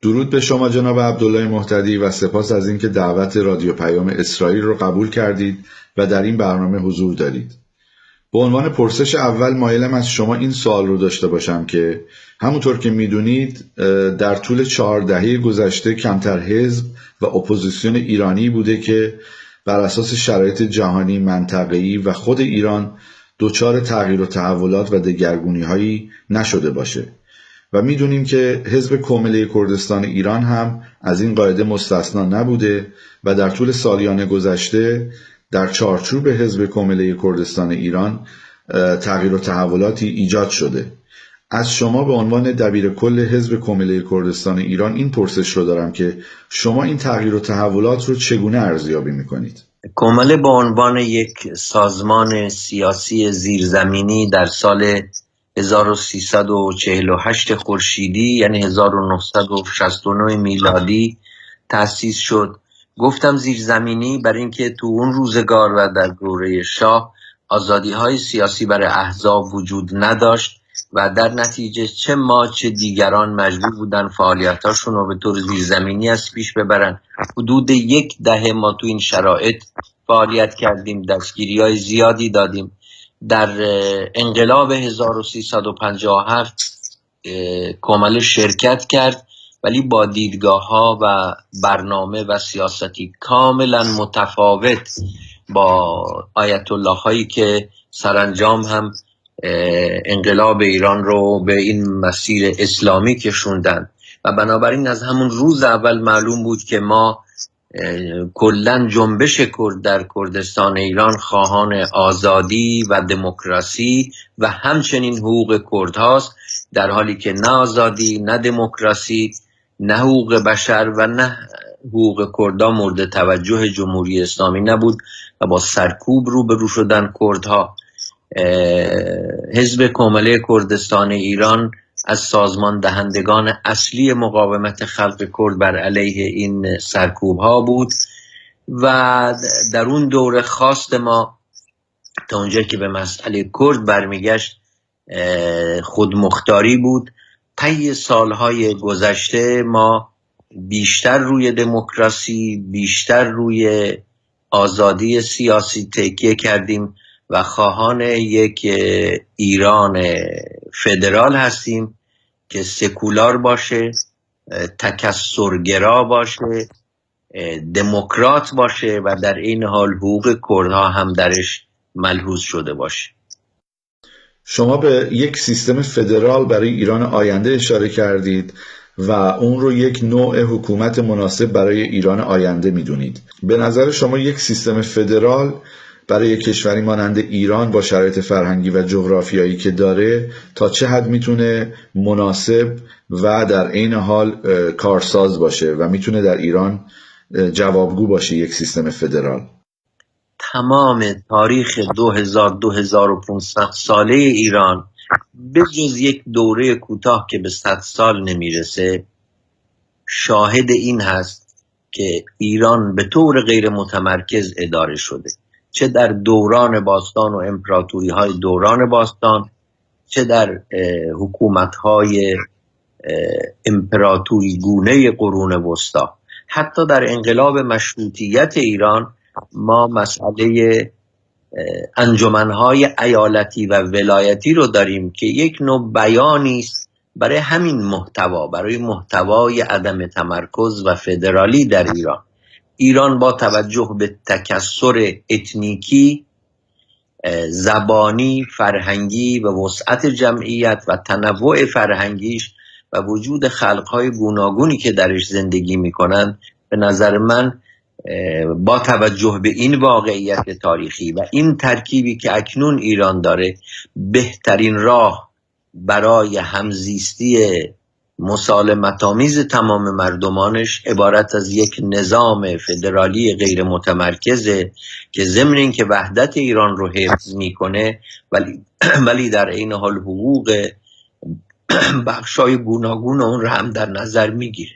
درود به شما جناب عبدالله مهتدی و سپاس از اینکه دعوت رادیو پیام اسرائیل رو قبول کردید و در این برنامه حضور دارید. به عنوان پرسش اول مایلم از شما این سوال رو داشته باشم که همونطور که میدونید در طول 4 دهه گذشته کمتر حزب و اپوزیسیون ایرانی بوده که بر اساس شرایط جهانی، منطقه‌ای و خود ایران دچار تغییر و تحولات و دگرگونی‌هایی نشده باشه و میدونیم که حزب کمیله کردستان ایران هم از این قاعده مستثنا نبوده و در طول سالیان گذشته در چارچوب حزب کمیله کردستان ایران تغییر و تحولاتی ایجاد شده. از شما به عنوان دبیر کل حزب کمیله کردستان ایران این پرسش رو دارم که شما این تغییر و تحولات رو چگونه ارزیابی میکنید؟ کمیله به عنوان یک سازمان سیاسی زیرزمینی در سال 1348 خورشیدی یعنی 1969 میلادی تأسیس شد. گفتم زیرزمینی برای اینکه تو اون روزگار و در دوره شاه آزادی‌های سیاسی برای احزاب وجود نداشت و در نتیجه چه ما چه دیگران مجبور بودن فعالیتاشون رو به طور زیرزمینی از پیش ببرن. حدود 10 دهه ما تو این شرایط فعالیت کردیم، دستگیری‌های زیادی دادیم. در انقلاب 1357 کمیله شرکت کرد، ولی با دیدگاه‌ها و برنامه و سیاستی کاملا متفاوت با آیت الله هایی که سرانجام هم انقلاب ایران رو به این مسیر اسلامی کشوندن و بنابراین از همون روز اول معلوم بود که ما کلن جنبش کرد در کردستان ایران خواهان آزادی و دموکراسی و همچنین حقوق کرد هاست، در حالی که نه آزادی، نه دموکراسی، نه حقوق بشر و نه حقوق کردها مورد توجه جمهوری اسلامی نبود و با سرکوب روبرو شدن کردها. حزب کمیله کردستان ایران از سازمان دهندگان اصلی مقاومت خلق کرد بر علیه این سرکوب ها بود و در اون دوره خواست ما تا اونجا که به مسئله کرد برمیگشت خودمختاری بود. طی سالهای گذشته ما بیشتر روی دموکراسی، بیشتر روی آزادی سیاسی تکیه کردیم و خواهان یک ایران فدرال هستیم که سکولار باشه، تکثرگرا باشه، دموکرات باشه و در این حال حقوق کردها هم درش ملحوظ شده باشه. شما به یک سیستم فدرال برای ایران آینده اشاره کردید و اون رو یک نوع حکومت مناسب برای ایران آینده میدونید. به نظر شما یک سیستم فدرال برای کشوری مانند ایران با شرایط فرهنگی و جغرافیایی که داره تا چه حد میتونه مناسب و در عین حال کارساز باشه و میتونه در ایران جوابگو باشه یک سیستم فدرال؟ تمام تاریخ 2500 ساله ایران به جز یک دوره کوتاه که به 100 سال نمیرسه شاهد این هست که ایران به طور غیر متمرکز اداره شده، چه در دوران باستان و امپراتوری های دوران باستان، چه در حکومت های امپراتوری گونه قرون وسطا. حتی در انقلاب مشروطیت ایران ما مسئله انجمنهای ایالتی و ولایتی رو داریم که یک نوع بیانی است برای همین محتوا، برای محتوای عدم تمرکز و فدرالی در ایران. ایران با توجه به تکثر اتنیکی، زبانی، فرهنگی و وسعت جمعیت و تنوع فرهنگیش و وجود خلقهای گوناگونی که درش زندگی میکنن، به نظر من با توجه به این واقعیت تاریخی و این ترکیبی که اکنون ایران داره، بهترین راه برای همزیستی مسالمت‌آمیز تمام مردمانش عبارت از یک نظام فدرالی غیر متمرکزه که ضمن اینکه وحدت ایران رو حفظ میکنه ولی در عین حال حقوق بخشای گوناگون اون رو هم در نظر میگیره.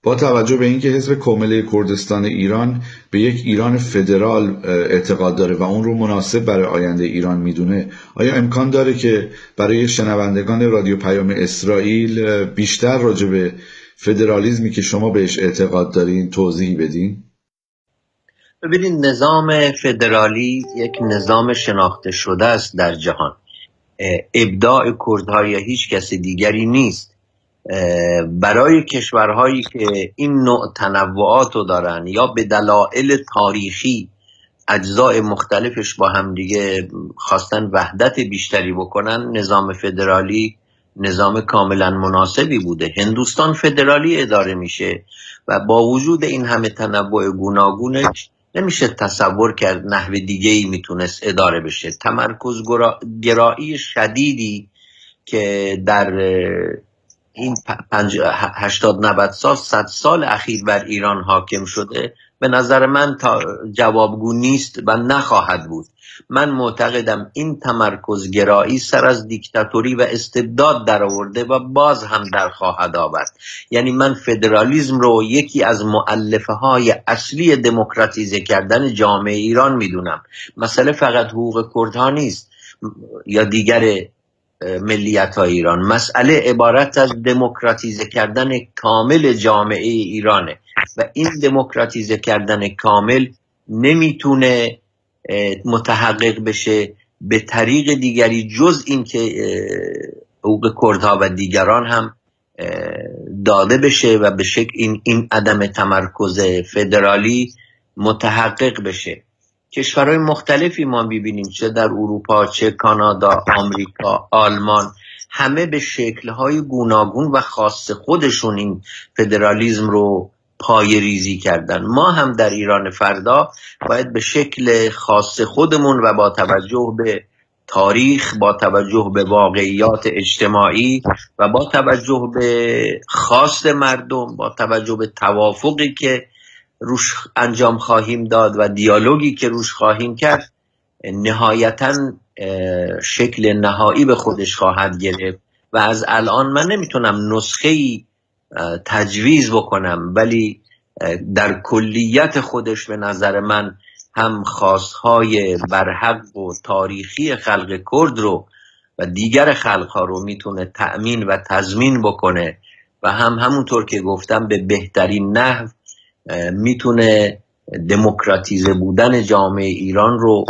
با توجه به اینکه حزب کومله کردستان ایران به یک ایران فدرال اعتقاد داره و اون رو مناسب برای آینده ایران میدونه، آیا امکان داره که برای شنوندگان رادیو پیام اسرائیل بیشتر راجع به فدرالیسمی که شما بهش اعتقاد دارین توضیح بدین؟ ببینید، نظام فدرالی یک نظام شناخته شده است در جهان. ابداع کردها یا هیچ کس دیگری نیست. برای کشورهایی که این نوع تنوعات رو دارن یا به دلایل تاریخی اجزای مختلفش با هم دیگه خواستن وحدت بیشتری بکنن، نظام فدرالی نظام کاملا مناسبی بوده. هندوستان فدرالی اداره میشه و با وجود این همه تنوع گوناگونش نمیشه تصور کرد نحو دیگه‌ای میتونست اداره بشه. تمرکز گرایی شدیدی که در این 80-90 سال 100 سال اخیر بر ایران حاکم شده به نظر من جوابگو نیست و نخواهد بود. من معتقدم این تمرکز گرایی سر از دیکتاتوری و استبداد در آورده و باز هم در خواهد آورد. یعنی من فدرالیسم رو یکی از مؤلفه های اصلی دموکراتیزه کردن جامعه ایران میدونم. مسئله فقط حقوق کردها نیست یا دیگر ملیت های ایران، مسئله عبارت از دموکراتیزه کردن کامل جامعه ایرانه و این دموکراتیزه کردن کامل نمیتونه متحقق بشه به طریق دیگری جز این که حقوق کردها و دیگران هم داده بشه و به شکل این عدم تمرکز فدرالی متحقق بشه. کشورهای مختلفی ما ببینیم، چه در اروپا، چه کانادا، آمریکا، آلمان، همه به شکل‌های گوناگون و خاص خودشون این فدرالیسم رو پای ریزی کردن. ما هم در ایران فردا باید به شکل خاص خودمون و با توجه به تاریخ، با توجه به واقعیات اجتماعی و با توجه به خواست مردم، با توجه به توافقی که روش انجام خواهیم داد و دیالوگی که روش خواهیم کرد، نهایتاً شکل نهایی به خودش خواهد گرفت و از الان من نمیتونم نسخه‌ای تجویز بکنم، ولی در کلیت خودش به نظر من هم خواستهای برحق و تاریخی خلق کرد رو و دیگر خلقها رو میتونه تأمین و تضمین بکنه و هم همونطور که گفتم به بهترین نحو میتونه دموکراتیزه بودن جامعه ایران رو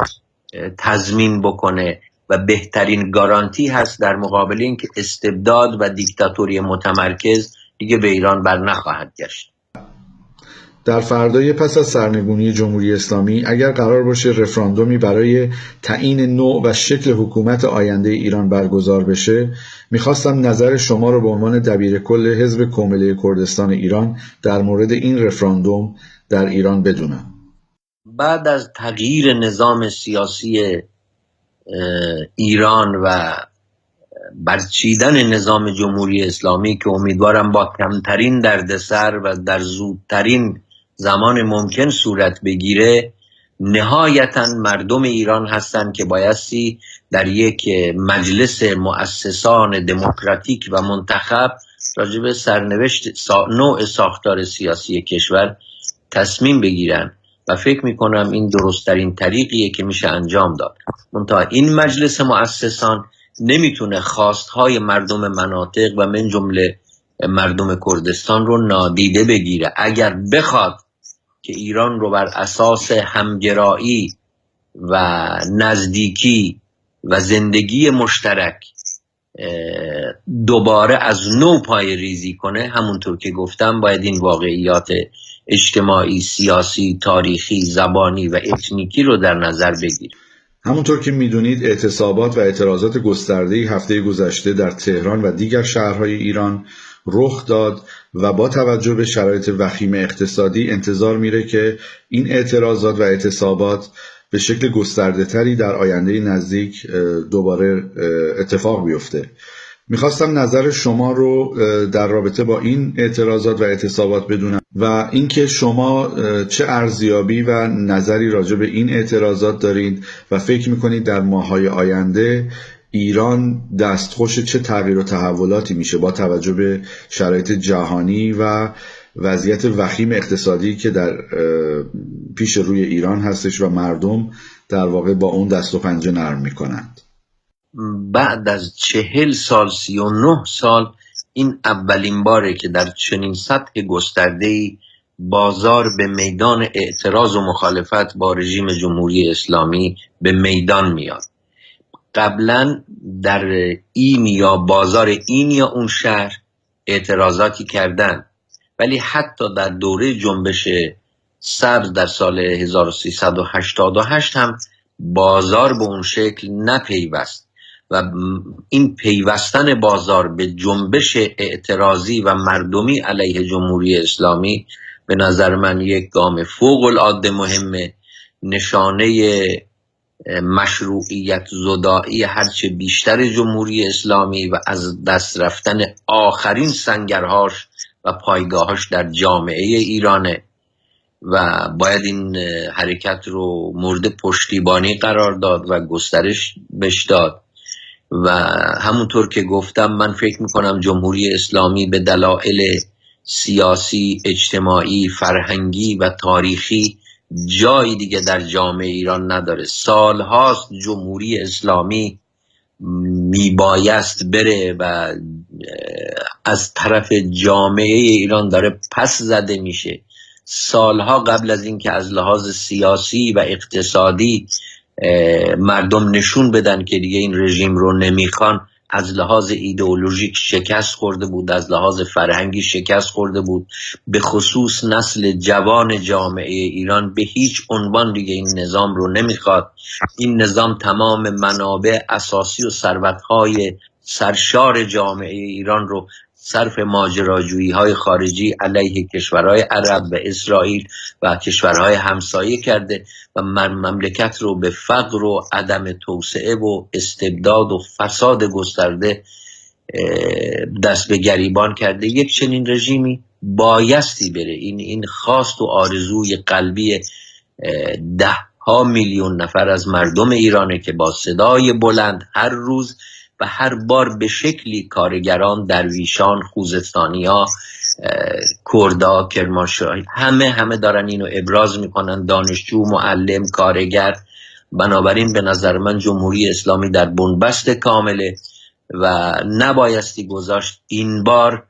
تضمین بکنه و بهترین گارانتی هست در مقابل اینکه استبداد و دیکتاتوری متمرکز دیگه به ایران بر نخواهد گشت. در فردای پس از سرنگونی جمهوری اسلامی اگر قرار باشه رفراندومی برای تعیین نوع و شکل حکومت آینده ایران برگزار بشه، میخواستم نظر شما رو به عنوان دبیرکل حزب کومله کردستان ایران در مورد این رفراندوم در ایران بدونم. بعد از تغییر نظام سیاسی ایران و برچیدن نظام جمهوری اسلامی که امیدوارم با کمترین دردسر و در زودترین زمان ممکن صورت بگیره، نهایتاً مردم ایران هستند که بایستی در یک مجلس مؤسسان دموکراتیک و منتخب راجع به سرنوشت نوع ساختار سیاسی کشور تصمیم بگیرن و فکر میکنم این درستترین طریقیه که میشه انجام داد. منتها این مجلس مؤسسان نمیتونه خواستهای مردم مناطق و من جمله مردم کردستان رو نادیده بگیره. اگر بخواد که ایران رو بر اساس همگرایی و نزدیکی و زندگی مشترک دوباره از نو پای ریزی کنه، همونطور که گفتم باید این واقعیات اجتماعی، سیاسی، تاریخی، زبانی و اتنیکی رو در نظر بگیره. همونطور که میدونید اعتصابات و اعتراضات گسترده‌ای هفته گذشته در تهران و دیگر شهرهای ایران رخ داد و با توجه به شرایط وخیم اقتصادی انتظار میره که این اعتراضات و اعتصابات به شکل گسترده‌تری در آینده نزدیک دوباره اتفاق بیفته. میخواستم نظر شما رو در رابطه با این اعتراضات و اعتصابات بدونم و اینکه شما چه ارزیابی و نظری راجع به این اعتراضات دارید و فکر میکنید در ماه‌های آینده ایران دستخوش چه تغییر و تحولاتی میشه با توجه به شرایط جهانی و وضعیت وخیم اقتصادی که در پیش روی ایران هستش و مردم در واقع با اون دست و پنجه نرم میکنند. بعد از 40 سال 39 سال این اولین باره که در چنین سطح گسترده‌ای بازار به میدان اعتراض و مخالفت با رژیم جمهوری اسلامی به میدان میاد. قبلا در این یا بازار این یا اون شهر اعتراضاتی کردن، ولی حتی در دوره جنبش سبز در سال 1388 هم بازار به اون شکل نپیوست و این پیوستن بازار به جنبش اعتراضی و مردمی علیه جمهوری اسلامی به نظر من یک گام فوق العاده مهمه، نشانه مشروعیت زدایی هرچه بیشتر جمهوری اسلامی و از دست رفتن آخرین سنگرهاش و پایگاهاش در جامعه ایرانه و باید این حرکت رو مورد پشتیبانی قرار داد و گسترش بش داد. و همونطور که گفتم من فکر میکنم جمهوری اسلامی به دلایل سیاسی، اجتماعی، فرهنگی و تاریخی جایی دیگه در جامعه ایران نداره. سالهاست جمهوری اسلامی میبایست بره و از طرف جامعه ایران داره پس زده میشه. سالها قبل از این که از لحاظ سیاسی و اقتصادی مردم نشون بدن که دیگه این رژیم رو نمیخوان، از لحاظ ایدئولوژیک شکست خورده بود، از لحاظ فرهنگی شکست خورده بود. به خصوص نسل جوان جامعه ایران به هیچ عنوان دیگه این نظام رو نمیخواد. این نظام تمام منابع اساسی و ثروت‌های سرشار جامعه ایران رو صرف ماجراجویی های خارجی علیه کشورهای عرب و اسرائیل و کشورهای همسایه کرده و مملکت رو به فقر و عدم توسعه و استبداد و فساد گسترده دست به گریبان کرده. یک چنین رژیمی بایستی بره. این خواست و آرزوی قلبی 10 میلیون نفر از مردم ایرانه که با صدای بلند هر روز و هر بار به شکلی کارگران، درویشان، خوزستانیا، کردا، کرمانشاهی همه دارن اینو ابراز میکنن، دانشجو، معلم، کارگر. بنابراین به نظر من جمهوری اسلامی در بنبست کامله و نبایستی گذاشت این بار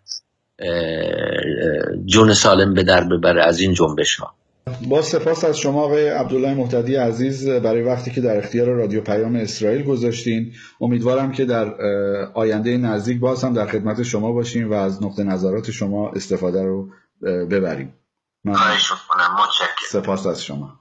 جون سالم به در ببره از این جنبش ها. با سپاس از شما آقای عبدالله محتدی عزیز برای وقتی که در اختیار رادیو پیام اسرائیل گذاشتین. امیدوارم که در آینده نزدیک باز هم در خدمت شما باشیم و از نقطه نظرات شما استفاده رو ببریم. متشکرم. سپاس از شما.